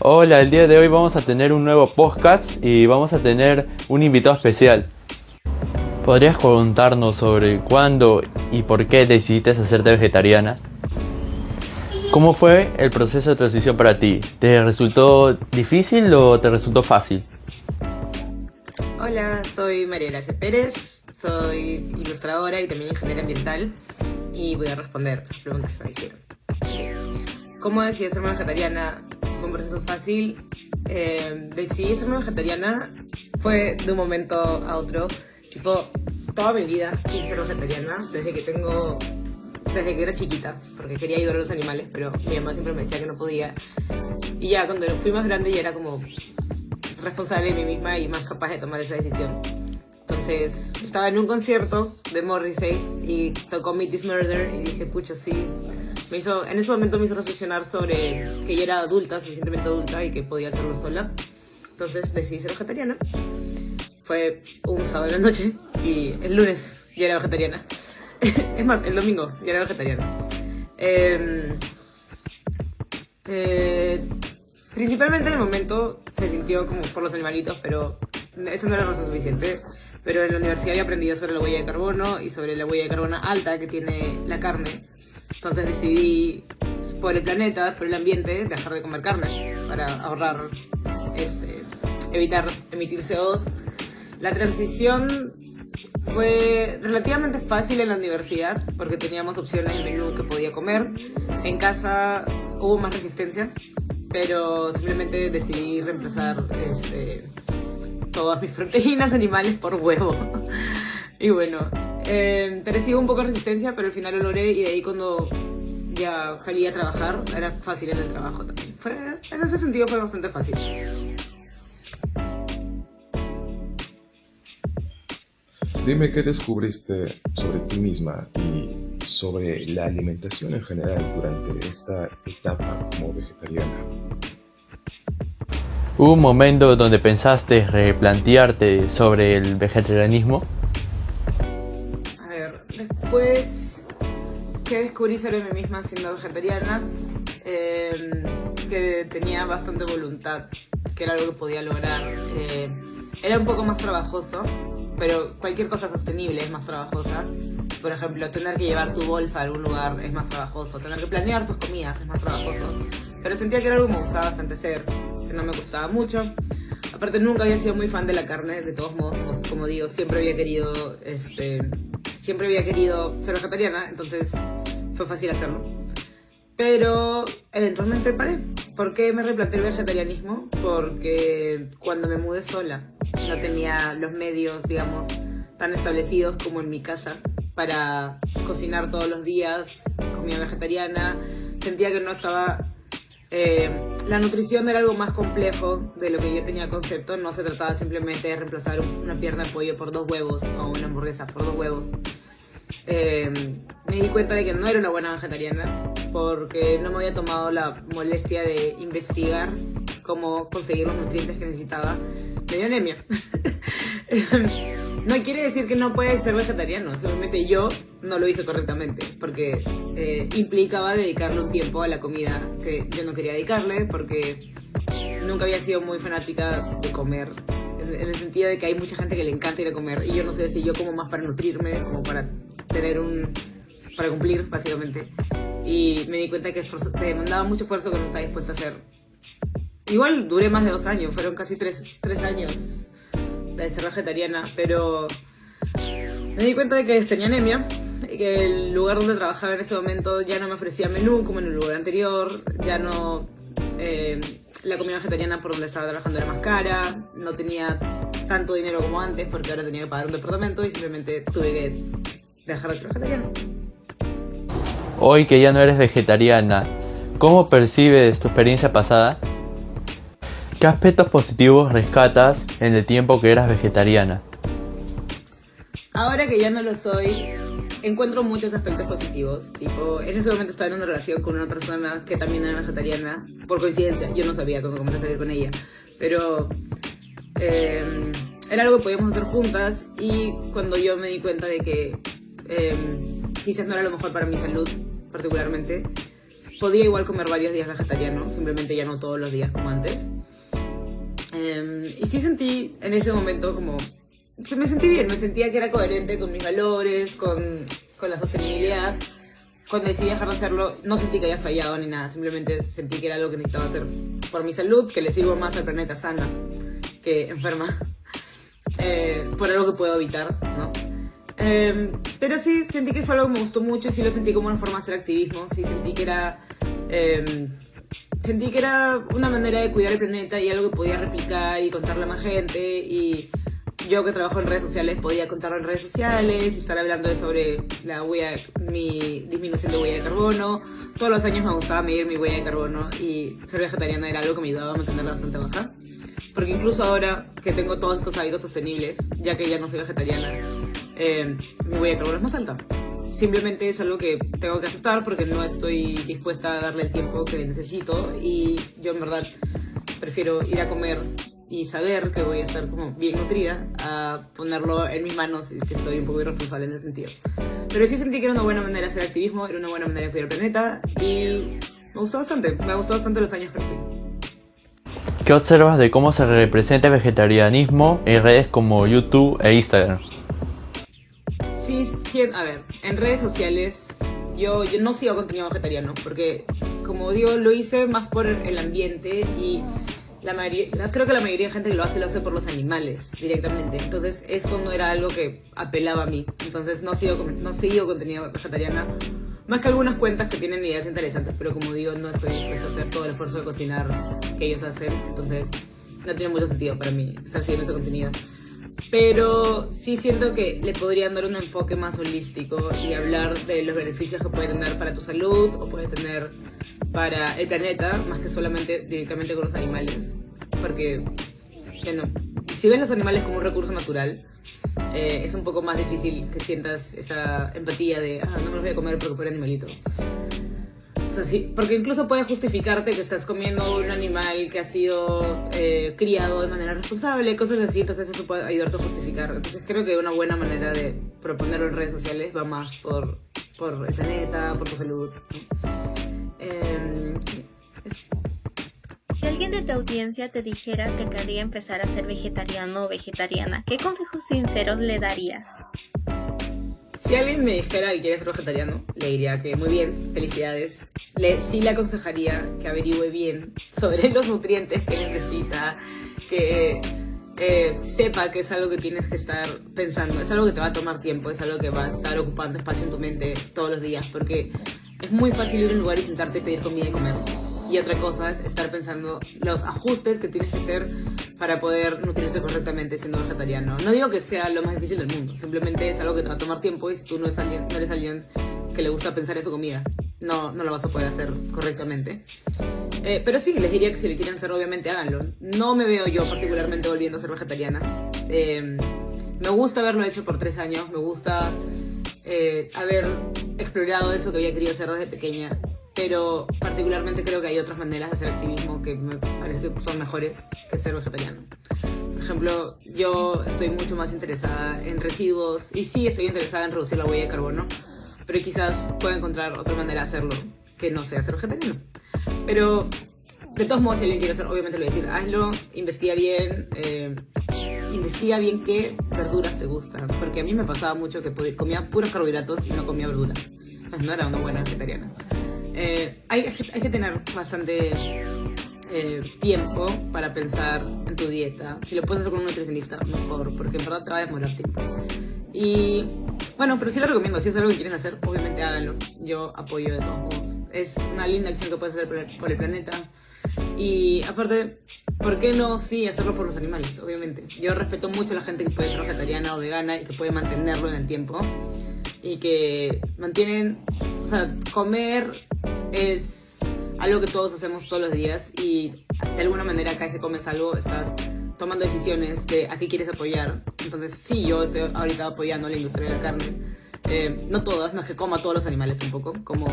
Hola, el día de hoy vamos a tener un nuevo podcast y vamos a tener un invitado especial. ¿Podrías contarnos sobre cuándo y por qué decidiste hacerte vegetariana? ¿Cómo fue el proceso de transición para ti? ¿Te resultó difícil o te resultó fácil? Hola, soy María Gracia Pérez, soy ilustradora y también ingeniera ambiental y voy a responder las preguntas que me hicieron. ¿Cómo decidí serme vegetariana? Si fue un proceso fácil, decidí serme vegetariana fue de un momento a otro. Tipo, toda mi vida quise ser vegetariana desde que era chiquita, porque quería ayudar a los animales, pero mi mamá siempre me decía que no podía. Y ya cuando fui más grande ya era como responsable de mí misma y más capaz de tomar esa decisión. Entonces estaba en un concierto de Morrissey y tocó Meet This Murder y dije, pucha, sí. En ese momento me hizo reflexionar sobre que ya era adulta, suficientemente adulta y que podía hacerlo sola. Entonces decidí ser vegetariana. Fue un sábado en la noche y el lunes ya era vegetariana. Es más, el domingo ya era vegetariana. Principalmente en el momento se sintió como por los animalitos, pero eso no era razón suficiente. Pero en la universidad había aprendido sobre la huella de carbono y sobre la huella de carbono alta que tiene la carne. Entonces decidí, por el planeta, por el ambiente, dejar de comer carne para ahorrar, evitar emitir CO2. La transición fue relativamente fácil en la universidad porque teníamos opciones de menú que podía comer. En casa hubo más resistencia, pero simplemente decidí reemplazar todas mis proteínas animales por huevo. Y bueno, parecía un poco de resistencia, pero al final lo logré y de ahí cuando ya salí a trabajar era fácil en el trabajo también. En ese sentido fue bastante fácil. Dime qué descubriste sobre ti misma y sobre la alimentación en general durante esta etapa como vegetariana. ¿Hubo un momento donde pensaste replantearte sobre el vegetarianismo? A ver, después que descubrí sobre mí misma siendo vegetariana, que tenía bastante voluntad, que era algo que podía lograr. Era un poco más trabajoso, pero cualquier cosa sostenible es más trabajosa. Por ejemplo, tener que llevar tu bolsa a algún lugar es más trabajoso, tener que planear tus comidas es más trabajoso. Pero sentía que era algo que me gustaba bastante hacer, que no me costaba mucho. Aparte nunca había sido muy fan de la carne, de todos modos, como digo, siempre había querido ser vegetariana, entonces fue fácil hacerlo. Pero eventualmente paré. ¿Por qué me replanteé el vegetarianismo? Porque cuando me mudé sola no tenía los medios, digamos, tan establecidos como en mi casa para cocinar todos los días, comida vegetariana. Sentía que no estaba... la nutrición era algo más complejo de lo que yo tenía concepto. No se trataba simplemente de reemplazar una pierna de pollo por 2 huevos o una hamburguesa por 2 huevos. Me di cuenta de que no era una buena vegetariana porque no me había tomado la molestia de investigar cómo conseguir los nutrientes que necesitaba. Me dio anemia. No quiere decir que no puedes ser vegetariano, simplemente yo no lo hice correctamente porque implicaba dedicarle un tiempo a la comida que yo no quería dedicarle porque nunca había sido muy fanática de comer, en el sentido de que hay mucha gente que le encanta ir a comer y yo no sé si yo como más para nutrirme, como para para cumplir básicamente, y me di cuenta que te demandaba mucho esfuerzo que no estaba dispuesta a hacer. Igual duré más de 2 años, fueron casi 3 años de ser vegetariana, pero me di cuenta de que tenía anemia y que el lugar donde trabajaba en ese momento ya no me ofrecía menú como en el lugar anterior, ya no... la comida vegetariana por donde estaba trabajando era más cara, no tenía tanto dinero como antes porque ahora tenía que pagar un departamento y simplemente tuve que dejar de ser vegetariana. Hoy que ya no eres vegetariana, ¿cómo percibes tu experiencia pasada? ¿Qué aspectos positivos rescatas en el tiempo que eras vegetariana? Ahora que ya no lo soy, encuentro muchos aspectos positivos. Tipo, en ese momento estaba en una relación con una persona que también era vegetariana. Por coincidencia, yo no sabía cómo comencé a salir con ella. Pero era algo que podíamos hacer juntas. Y cuando yo me di cuenta de que quizás no era lo mejor para mi salud, particularmente, podía igual comer varios días vegetariano, simplemente ya no todos los días como antes. Y sí sentí en ese momento como... Me sentí bien, me sentía que era coherente con mis valores, con la sostenibilidad. Cuando decidí dejar de hacerlo, no sentí que haya fallado ni nada, simplemente sentí que era algo que necesitaba hacer por mi salud, que le sirvo más al planeta sana que enferma, por algo que puedo evitar, ¿no? Pero sí sentí que fue algo que me gustó mucho y sí lo sentí como una forma de hacer activismo, sí sentí que era una manera de cuidar el planeta y algo que podía replicar y contarle a más gente, y yo que trabajo en redes sociales podía contarlo en redes sociales y estar hablando sobre mi disminución de huella de carbono. Todos los años me gustaba medir mi huella de carbono y ser vegetariana era algo que me ayudaba a mantenerla bastante baja. Porque incluso ahora que tengo todos estos hábitos sostenibles, ya que ya no soy vegetariana, mi huella de carbono es más alta. Simplemente es algo que tengo que aceptar porque no estoy dispuesta a darle el tiempo que necesito, y yo en verdad prefiero ir a comer y saber que voy a estar como bien nutrida a ponerlo en mis manos y que soy un poco irresponsable en ese sentido. Pero sí sentí que era una buena manera de hacer activismo, era una buena manera de cuidar el planeta y me gustó bastante los años que fui. ¿Qué observas de cómo se representa el vegetarianismo en redes como YouTube e Instagram? Sí, a ver, en redes sociales yo no sigo contenido vegetariano porque, como digo, lo hice más por el ambiente y creo que la mayoría de gente que lo hace por los animales directamente. Entonces eso no era algo que apelaba a mí. Entonces no sigo contenido vegetariano. Más que algunas cuentas que tienen ideas interesantes, pero como digo, no estoy dispuesta a hacer todo el esfuerzo de cocinar que ellos hacen. Entonces no tiene mucho sentido para mí estar siguiendo ese contenido. Pero sí siento que le podrían dar un enfoque más holístico y hablar de los beneficios que puede tener para tu salud o puede tener para el planeta, más que solamente directamente con los animales. Porque, bueno, si ves los animales como un recurso natural, es un poco más difícil que sientas esa empatía de no me los voy a comer porque por animalito. O sea, sí, porque incluso puede justificarte que estás comiendo un animal que ha sido criado de manera responsable, cosas así, entonces eso puede ayudarte a justificar. Entonces creo que una buena manera de proponerlo en redes sociales va más por el planeta, por tu salud. Si alguien de tu audiencia te dijera que querría empezar a ser vegetariano o vegetariana, ¿qué consejos sinceros le darías? Si alguien me dijera que quiere ser vegetariano, le diría que muy bien, felicidades. Sí le aconsejaría que averigüe bien sobre los nutrientes que necesita, que sepa que es algo que tienes que estar pensando, es algo que te va a tomar tiempo, es algo que va a estar ocupando espacio en tu mente todos los días, porque es muy fácil ir a un lugar y sentarte y pedir comida y comer. Y otra cosa es estar pensando los ajustes que tienes que hacer para poder nutrirte correctamente siendo vegetariano. No digo que sea lo más difícil del mundo, simplemente es algo que te va a tomar tiempo y si tú no eres alguien que le gusta pensar en su comida, no lo vas a poder hacer correctamente. Pero sí, les diría que si le quieren hacer, obviamente háganlo. No me veo yo particularmente volviendo a ser vegetariana. Me gusta haberlo hecho por 3 años, me gusta haber explorado eso que había querido hacer desde pequeña. Pero particularmente creo que hay otras maneras de hacer activismo que me parece que son mejores que ser vegetariano. Por ejemplo, yo estoy mucho más interesada en residuos y sí estoy interesada en reducir la huella de carbono, pero quizás pueda encontrar otra manera de hacerlo que no sea ser vegetariano. Pero de todos modos, si alguien quiere hacer, obviamente le voy a decir, hazlo, investiga bien qué verduras te gustan, porque a mí me pasaba mucho que comía puros carbohidratos y no comía verduras. Pues no era una buena vegetariana. Hay que tener bastante tiempo para pensar en tu dieta. Si lo puedes hacer con un nutricionista, mejor, porque en verdad te va a demorar tiempo. Y bueno, pero sí lo recomiendo. Si es algo que quieren hacer, obviamente háganlo. Yo apoyo de todos modos. Es una linda acción que puedes hacer por el planeta. Y aparte, ¿por qué no sí hacerlo por los animales? Obviamente. Yo respeto mucho a la gente que puede ser vegetariana o vegana y que puede mantenerlo en el tiempo. Y que mantienen, o sea, comer es algo que todos hacemos todos los días y de alguna manera cada vez que comes algo estás tomando decisiones de a qué quieres apoyar. Entonces sí, yo estoy ahorita apoyando la industria de la carne. No todas, no es que coma a todos los animales tampoco, como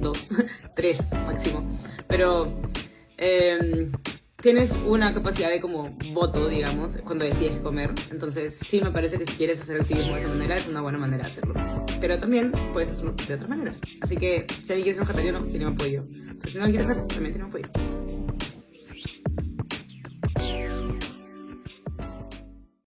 2, 3 máximo. Pero tienes una capacidad de como voto, digamos, cuando decides qué comer. Entonces sí me parece que si quieres hacer activismo de esa manera es una buena manera de hacerlo. Pero también puedes hacerlo de otras maneras. Así que si alguien quiere ser vegetariano, tiene mi apoyo. Pero si no lo quiere hacer, también tiene mi apoyo.